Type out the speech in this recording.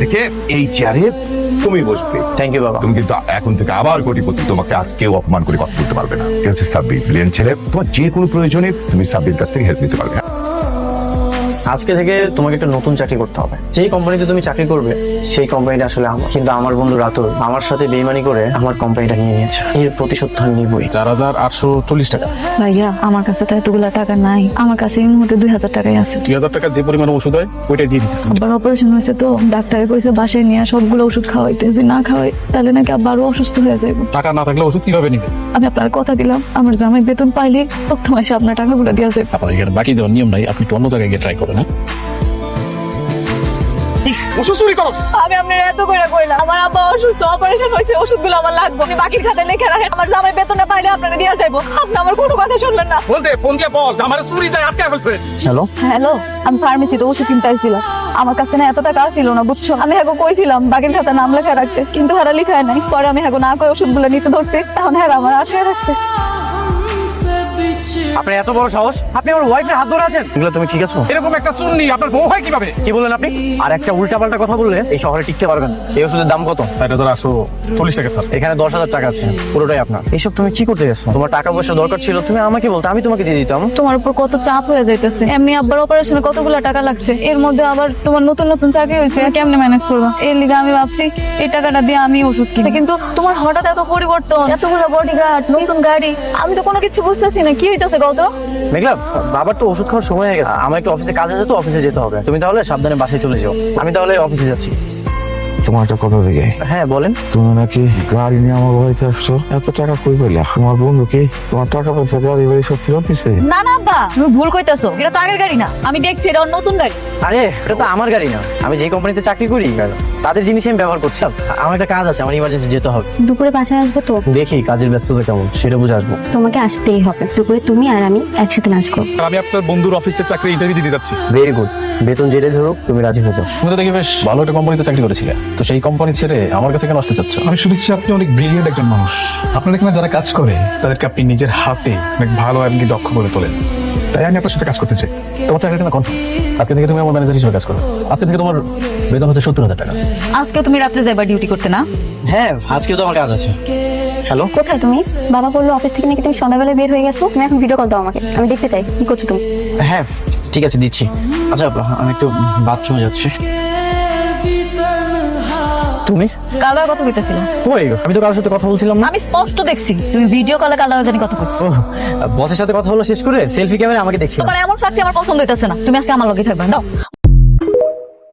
থেকে এই চেয়ারে তুমি বসবে। থ্যাংক ইউ বাবা। তুমি কিন্তু এখন থেকে আবার কোটিপতি, তোমাকে আর কেউ অপমান করে কথা বলতে পারবে না। এ হচ্ছে সাব্বির, ব্রিলিয়ান্ট ছেলে। তোমার যে কোনো প্রয়োজনে তুমি সাব্বির কাছ থেকে হেল্প নিতে পারবে। আজকে থেকে তোমাকে একটা নতুন চাকরি করতে হবে। যেই কোম্পানিতে তুমি চাকরি করবে সেই কোম্পানিটা আসলে আমার, কিন্তু আমার বন্ধু রাতুল আমার সাথে বেইমানি করে আমার কোম্পানিটা নিয়ে নিয়েছে। এর প্রতিশোধ তো আমি নিবই। 4840 টাকা। ভাইয়া আমার কাছে তো এতগুলা টাকা নাই, আমার কাছে এই মুহূর্তে 2000 টাকাই আছে। 2000 টাকার যে পরিমাণ ওষুধ হয় ওইটাই দিয়ে দিতেছে। আব্বার অপারেশন হয়েছে তো ডাক্তারে কইছে বাসায় নিয়ে সবগুলো ওষুধ খাওয়াইতে, যদি না খাওয়াই তাহলে নাকি আব্বা আরো অসুস্থ হয়ে যাবে। টাকা না থাকলে ওষুধ কিভাবে নিবে? আমি আপনার কথা দিলাম আমার জামাই বেতন পাইলে প্রথম মাসে আপনার টাকাগুলো দিয়ে যাবে। আপনার এখানে বাকি দেওয়ার নিয়ম নাই, আপনি একটু অন্য জায়গায় গিয়ে ট্রাই করেন। ওষুধ চুরি করো? আমি আপনার এত করে কইলাম আমার আব্বা অসুস্থ, অপারেশন হয়েছে, ওষুধগুলো আমার লাগবে, আপনি বাকির খাতে লিখে রাখেন, আমার জামাই বেতনটা পাইলে আপনারা দিয়ে যাবো। আপনি আমার কোনো কথা শুনলেন না। বলতে ফোন দিয়ে বল আমার চুরি দেয় আটকে ফেলছে। হ্যালো, হ্যালো, আমি ফার্মেসিতে ওষুধ কিনতে আসছিলাম, আমার কাছে না এত টাকা ছিল না বুঝছো। আমি হ্যাঁ কইছিলাম বাকির খাতা নাম লেখা রাখতে, কিন্তু হারা লিখায় নাই। পরে আমি হ্যাঁ না কই ওষুধগুলো নিতে ধরছি, এখন হ্যাঁ আমার আটকে রাখছে। আপনার এত বড় সাহস, আপনি আমার ওয়াইফের হাত ধরে আছেন? এগুলো তুমি ঠিক আছো? এরকম একটা চুন্নি আপনার বউ হয় কিভাবে? কি বললেন আপনি? আর একটা উল্টাপাল্টা কথা বললে এই শহরে টিকতে পারবেন না। এই ওষুধের দাম কত? 4840 টাকা স্যার। এখানে 10,000 টাকা আছে, পুরোটাই আপনার। এইসব তুমি কি করতে গেছো? তোমার টাকা পয়সা দরকার ছিল, তুমি আমাকে বলতে, আমি তোমাকে দিয়ে দিতাম। তোমার উপর কত চাপ হয়ে যাইতেছে, এমনি আব্বার অপারেশনে কতগুলো টাকা লাগছে, এর মধ্যে আবার তোমার নতুন নতুন চাকরি হয়েছে, কেমনে ম্যানেজ করবো? এর লিগে আমি ভাবছি এই টাকাটা দিয়ে আমি ওষুধ কিনি, কিন্তু তোমার হঠাৎ এত পরিবর্তন, এতগুলো বডিগার্ড, নতুন গাড়ি, আমি তো কোনো কিছু বুঝতেছি না কি হইতেছে কত। মেঘলা, বাবার তো ওষুধ খাওয়ার সময় হয়ে গেছে, আমার একটু অফিসে কাজ আছে তো, অফিসে যেতে হবে। তুমি তাহলে সাবধানে বাসায় চলে যাও, আমি তাহলে অফিসে যাচ্ছি। তোমার একটা কথা থেকে, হ্যাঁ বলেন। তুমি নাকি গাড়ি নিয়ে আমার বাড়িতে আসছো, এত টাকা কই পাইলা? তোমার বন্ধু কি তোমার টাকা পয়সা গাড়ি বাড়ি সব ফেরত দিছে? না না আব্বা, তুমি ভুল কইতাছো, এটা তো আগের গাড়ি না, আমি দেখছি এটা ওর নতুন গাড়ি। আরে এটা তো আমার গাড়ি না, আমি যেই কোম্পানিতে চাকরি করি তাদের জিনিস আমি ব্যবহার করছি। আমার একটা কাজ আছে, আমার ইমার্জেন্সি যেতে হবে। দুপুরে বাসায় আসবো তো? দেখি কাজের ব্যস্ততা কেমন সেটা বুঝে আসবো। তোমাকে আসতেই হবে, দুপুরে তুমি আর আমি একসাথে লাঞ্চ করবো। আমি আপনার বন্ধুর অফিসের চাকরি ইন্টারভিউ দিতে যাচ্ছি। ভেরি গুড, বেতন যেটাই ধরুক তুমি রাজি হয়ে যাও। তুমি তো দেখি বেশ ভালো একটা কোম্পানিতে চাকরি করেছিলে, তো সেই কোম্পানি ছেড়ে আমার কাছে কেন আসতে চাচ্ছ? আমি শুনেছি আপনি অনেক ব্রিলিয়েন্ট একজন মানুষ। আপনার এখানে যারা কাজ করে তাদেরকে আপনি নিজের হাতে অনেক ভালো এমনকি দক্ষ করে তোলেন, তাই আমি আপনার সাথে কাজ করতে চাই। তোমার চাকরিটা না কনফার্ম। আজকে থেকে তুমি আমার ম্যানেজার হিসেবে কাজ করো। আজকে থেকে তোমার বেতন হচ্ছে 70,000 টাকা। আজকে তুমি রাত্রে যাইবা ডিউটি করতে না? হ্যাঁ আজকে তো আমার কাজ আছে। হ্যালো, কোথায় তুমি? বাবা বললো অফিস থেকে নাকি তুমি সন্ধ্যাবেলায় বের হয়ে গেছো। তুমি এখন ভিডিও কল দাও আমাকে, আমি দেখতে চাই কি করছো তুমি। হ্যাঁ ঠিক আছে দিচ্ছি। আচ্ছা আমি একটু বাথরুমে যাচ্ছি। তুমি কালার কথা কইতাছিল? কই? আমি তো কারোর সাথে কথা বলছিলাম না। আমি স্পষ্ট দেখছি তুমি ভিডিও কলে কালার জানি কথা কইছো। ও, বসের সাথে কথা বলা শেষ করে সেলফি ক্যামেরা আমাকে দেখছি। তোমার এমন চাকরি আমার পছন্দ হইতাছে না, তুমি আজকে আমার লগে থাকবা। দাও